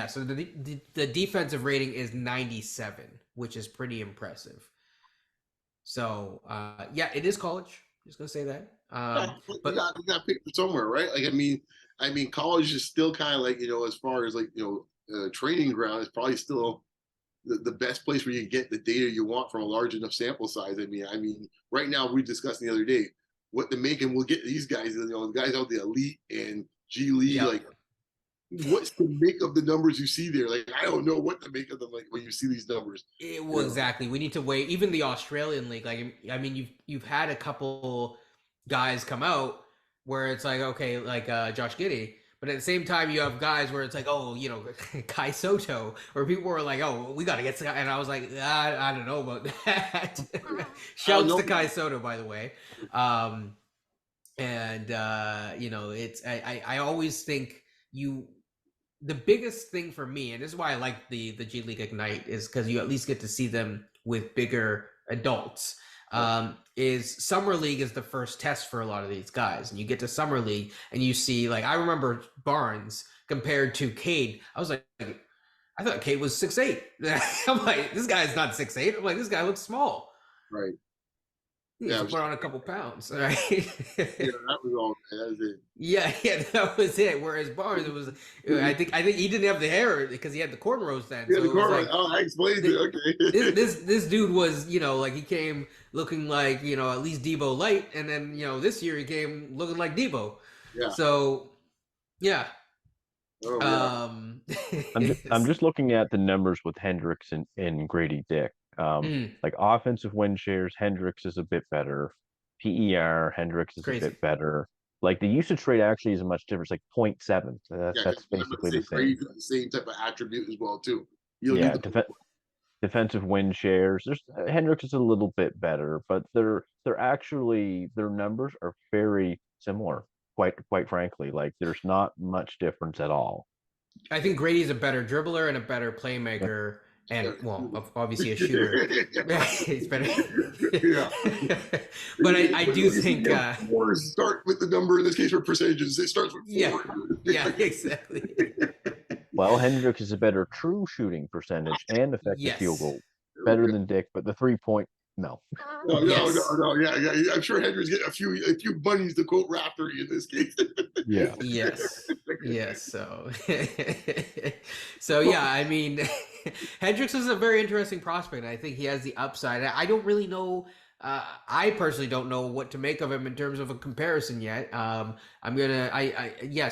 S4: so the defensive rating is 97, which is pretty impressive. So it is college. Just gonna say that.
S2: But you got to pick somewhere, right? Like I mean, college is still kind of like as far as like training ground, it's probably still the best place where you get the data you want from a large enough sample size. I mean, right now we discussed the other day what to make, and we'll get these guys, the guys out the elite and G League, like what's the make of the numbers you see there? Like, I don't know what to make of them. Like when you see these numbers,
S4: exactly. We need to wait. Even the Australian league, like I mean, you've had a couple guys come out where it's like, okay, like Josh Giddey, but at the same time you have guys where it's like, oh, Kai Soto, or people were like, oh, we got to get some, and I was like, I don't know about that. Shouts to Kai Soto, by the way. It's I always think the biggest thing for me, and this is why I like the G League Ignite, is because you at least get to see them with bigger adults. Is Summer League is the first test for a lot of these guys, and you get to Summer League and you see, like, I remember Barnes compared to Cade. I was like, I thought Cade was 6'8". I'm like, this guy's not 6'8". I'm like, this guy looks small.
S2: Right.
S4: He put on a couple pounds, right?
S2: That was all. That was it.
S4: Yeah, that was it. Whereas Barnes, it was, I think he didn't have the hair because he had the cornrows then.
S2: Yeah,
S4: so
S2: the cornrows.
S4: Like,
S2: I explained it. Okay.
S4: this dude was, like, he came looking like, at least Debo light, and then this year he came looking like Debo.
S2: Yeah.
S4: So, yeah.
S2: Oh,
S3: I'm just looking at the numbers with Hendricks and Grady Dick. Like offensive win shares, Hendricks is a bit better. PER, Hendricks is a bit better. Like the usage rate actually is a much different. It's like 0.7. That's basically the same.
S2: The same type of attribute as well too.
S3: Defensive win shares. Hendricks is a little bit better, but their numbers are very similar, quite frankly. Like there's not much difference at all.
S4: I think Grady's a better dribbler and a better playmaker, and obviously a shooter. He's better.
S2: Yeah.
S4: But I do think
S2: fours start with the number in this case for percentages. It starts with 4.
S4: Yeah, exactly.
S3: Well, Hendricks is a better true shooting percentage and effective field goal. Better than Dick, but the 3-point, no.
S2: No. Yeah. I'm sure Hendricks get a few bunnies to quote Raptor in this case.
S3: Yeah.
S4: Yes. So yeah, I mean, Hendricks is a very interesting prospect. And I think he has the upside. I don't really know. I personally don't know what to make of him in terms of a comparison yet. So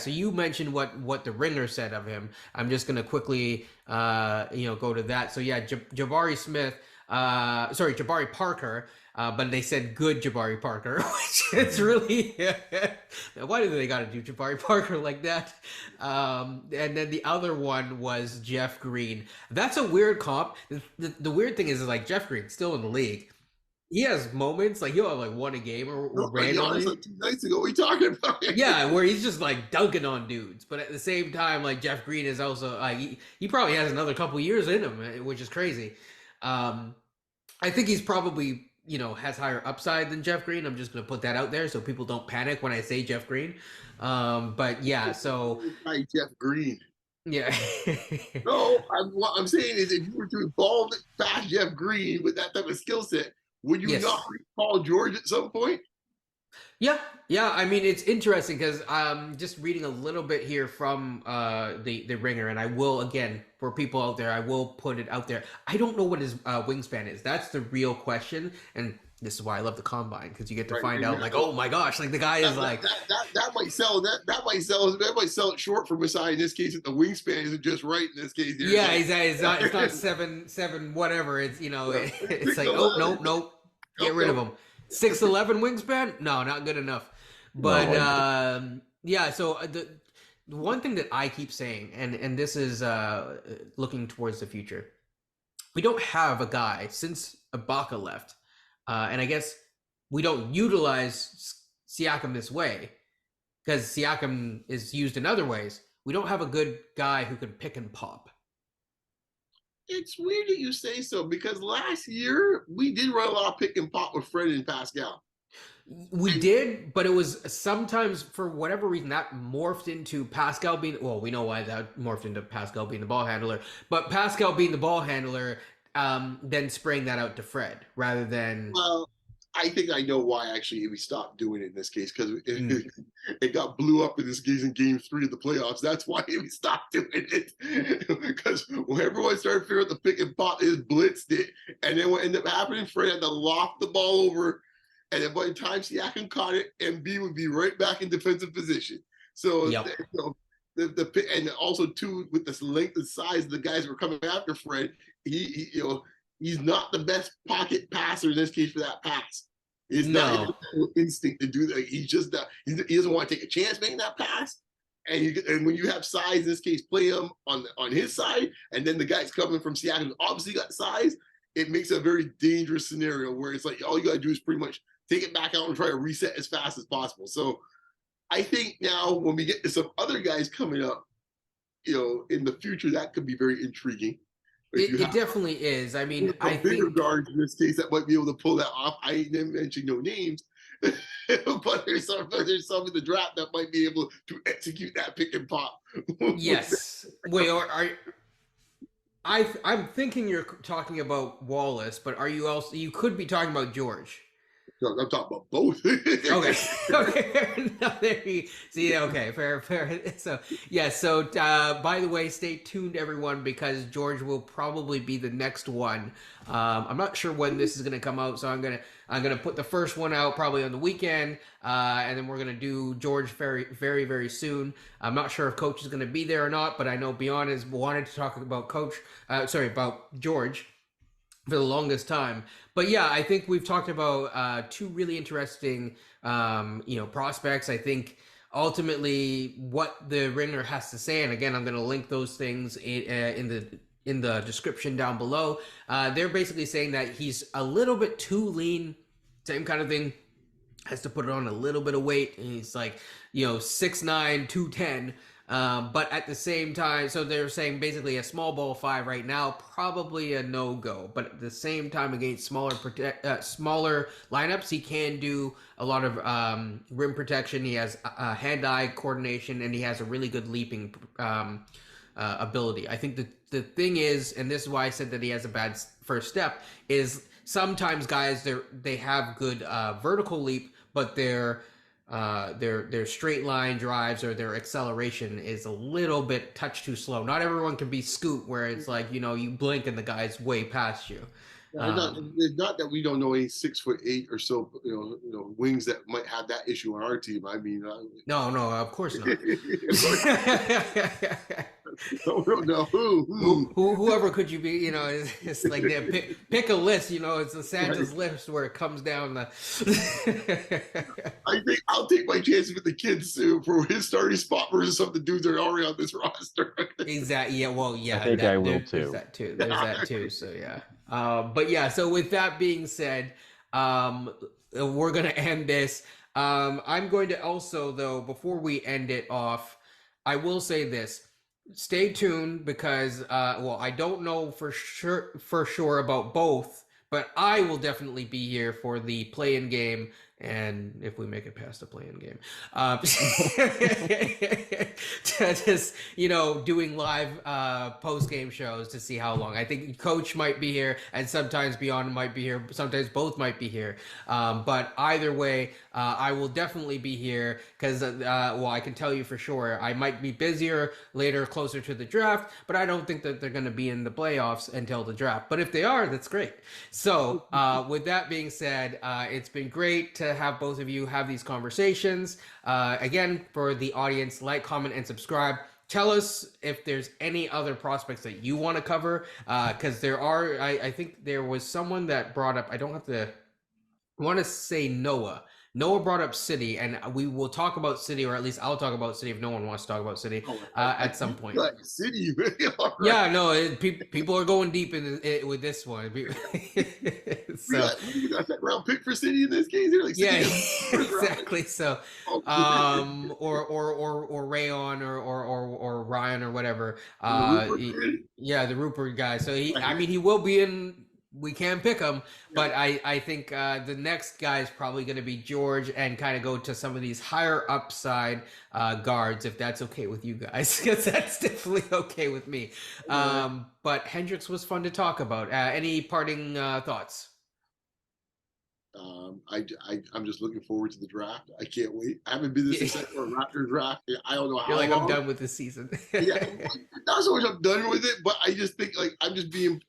S4: you mentioned what the Ringer said of him. I'm just gonna quickly, go to that. So yeah, Jabari Parker. But they said good Jabari Parker, which is really why do they got to do Jabari Parker like that? And then the other one was Jeff Green. That's a weird comp. The weird thing is like Jeff Green's still in the league. He has moments like he'll have like one a game or randomly.
S2: Like 2 nights ago, what are you talking about?
S4: Yeah, where he's just like dunking on dudes, but at the same time, like Jeff Green is also he probably has another couple years in him, which is crazy. I think he's probably has higher upside than Jeff Green. I'm just going to put that out there so people don't panic when I say Jeff Green. But yeah, so
S2: Jeff Green.
S4: Yeah.
S2: No, what I'm saying is if you were to evolve past Jeff Green with that type of skill set, would you not recall George at some point?
S4: Yeah. I mean, it's interesting because I'm just reading a little bit here from the Ringer, and I will, again, for people out there, I will put it out there. I don't know what his wingspan is. That's the real question, and this is why I love the combine, because you get to find out, like, oh my gosh, like the guy is like
S2: that might sell it short for Masai in this case. If the wingspan isn't just right in this case.
S4: Yeah, it's not seven whatever. It's it's like nope, get rid of him. 6'11" wingspan? No, not good enough. But so the one thing that I keep saying, and this is looking towards the future, we don't have a guy since Ibaka left, and I guess we don't utilize Siakam this way because Siakam is used in other ways. We don't have a good guy who can pick and pop.
S2: It's weird that you say so because last year we did run a lot of pick and pop with Fred and Pascal.
S4: We did, but it was sometimes for whatever reason that morphed into Pascal being. Well, we know why that morphed into Pascal being the ball handler, but Pascal being the ball handler, then spraying that out to Fred rather than.
S2: Well, I think I know why actually we stopped doing it in this case because it got blew up in this case in Game 3 of the playoffs. That's why we stopped doing it because when everyone started figuring out the pick and pop, it blitzed it, and then what ended up happening, Fred had to loft the ball over, and then by the time Siakam caught it, MB would be right back in defensive position. So and also too with this length and size of the guys who were coming after Fred, he's not the best pocket passer in this case for that pass. It's not instinct to do that. He's just he doesn't want to take a chance making that pass. And when you have size, in this case, play him on his side, and then the guys coming from Seattle obviously got size, it makes a very dangerous scenario where it's like all you got to do is pretty much take it back out and try to reset as fast as possible. So I think now when we get to some other guys coming up, in the future, that could be very intriguing.
S4: It definitely is. I mean, I
S2: think guards in this case that might be able to pull that off. I didn't mention no names, but there's some in the draft that might be able to execute that pick and pop.
S4: Yes. Wait, I'm thinking you're talking about Wallace, but are you also? You could be talking about George.
S2: I'm talking about both.
S4: Okay. No, there you see. Okay, fair. So by the way, stay tuned, everyone, because George will probably be the next one. I'm not sure when this is gonna come out, so I'm gonna put the first one out probably on the weekend, and then we're gonna do George very, very, very soon. I'm not sure if Coach is gonna be there or not, but I know Beyond has wanted to talk about about George for the longest time. But yeah, I think we've talked about two really interesting prospects. I think ultimately what the Ringer has to say, and again, I'm going to link those things in the description down below. They're basically saying that he's a little bit too lean, same kind of thing has to put on a little bit of weight, and he's like, 6'9", 210. But at the same time, so they're saying basically a small ball 5 right now, probably a no-go. But at the same time, against smaller lineups, he can do a lot of rim protection. He has hand-eye coordination, and he has a really good leaping ability. I think the thing is, and this is why I said that he has a bad first step, is sometimes guys they have good vertical leap, but their straight line drives or their acceleration is a little bit touch too slow. Not everyone can be Scoot, where it's like, you blink and the guy's way past you.
S2: It's not that we don't know any 6'8" or so, wings that might have that issue on our team. I mean,
S4: no, of course not.
S2: no,
S4: whoever could you be? It's like they pick a list. It's the Santa's list where it comes down.
S2: I think I'll take my chances with the kids for his starting spot versus some of the dudes that are already on this roster.
S4: Exactly. Yeah. Well. Yeah.
S3: I think I will too.
S4: There's that too. There's that too. So yeah. But yeah. So with that being said, we're gonna end this. I'm going to also, though, before we end it off, I will say this. Stay tuned because, I don't know for sure about both, but I will definitely be here for the play-in game, and if we make it past the play-in game, just doing live post-game shows to see how long. I think Coach might be here, and sometimes Beyond might be here. Sometimes both might be here. But either way, I will definitely be here because, I can tell you for sure, I might be busier later, closer to the draft, but I don't think that they're going to be in the playoffs until the draft. But if they are, that's great. So with that being said, it's been great to have both of you have these conversations. Again, for the audience, like, comment, and subscribe. Tell us if there's any other prospects that you want to cover, because there are. I think there was someone that brought up. I want to say Noah. Noah brought up City, and we will talk about City, or at least I'll talk about City if no one wants to talk about City at some point.
S2: Like City, right.
S4: Yeah, no, people are going deep with this one.
S2: So, we got that round pick for City in this case. Like
S4: exactly. So, or Rayon or Ryan or whatever. The Rupert guy. So he will be in. We can pick him, but I think the next guy is probably going to be George and kind of go to some of these higher upside guards, if that's okay with you guys, because that's definitely okay with me. But Hendricks was fun to talk about. Any parting thoughts?
S2: I'm just looking forward to the draft. I can't wait. I haven't been this excited for a Raptors draft. I don't know how.
S4: You're like, I'm done with this season.
S2: Yeah, not so much I'm done with it, but I just think I'm just being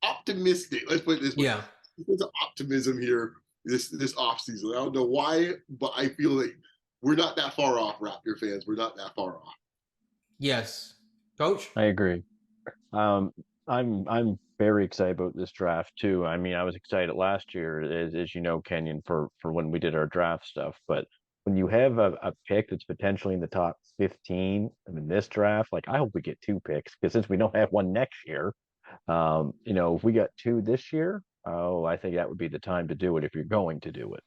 S2: optimistic. Let's put it this way.
S4: Yeah.
S2: There's an optimism here this off season. I don't know why, but I feel like we're not that far off, Raptor fans. We're not that far off.
S4: Yes. Coach?
S3: I agree. I'm very excited about this draft too. I mean, I was excited last year, as you know, Kenyon, for when we did our draft stuff. But when you have a pick that's potentially in the top 15 in this draft, I hope we get 2 picks, because since we don't have one next year, if we got 2 this year, I think that would be the time to do it if you're going to do it.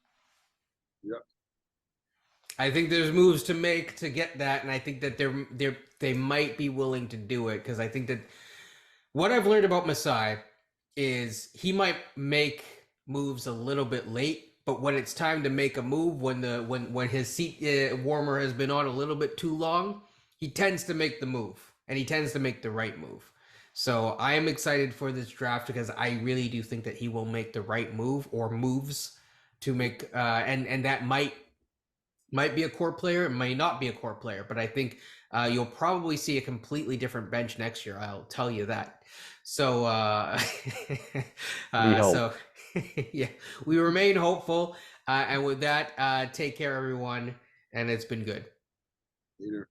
S2: Yep.
S4: I think there's moves to make to get that, and I think that they might be willing to do it, because I think that what I've learned about Masai is he might make moves a little bit late, but when it's time to make a move, when his seat warmer has been on a little bit too long, he tends to make the move, and he tends to make the right move. So I am excited for this draft because I really do think that he will make the right move or moves to make, and that might be a core player. It may not be a core player, but I think you'll probably see a completely different bench next year. I'll tell you that. So, yeah, we remain hopeful. And with that, take care, everyone. And it's been good.
S2: Later.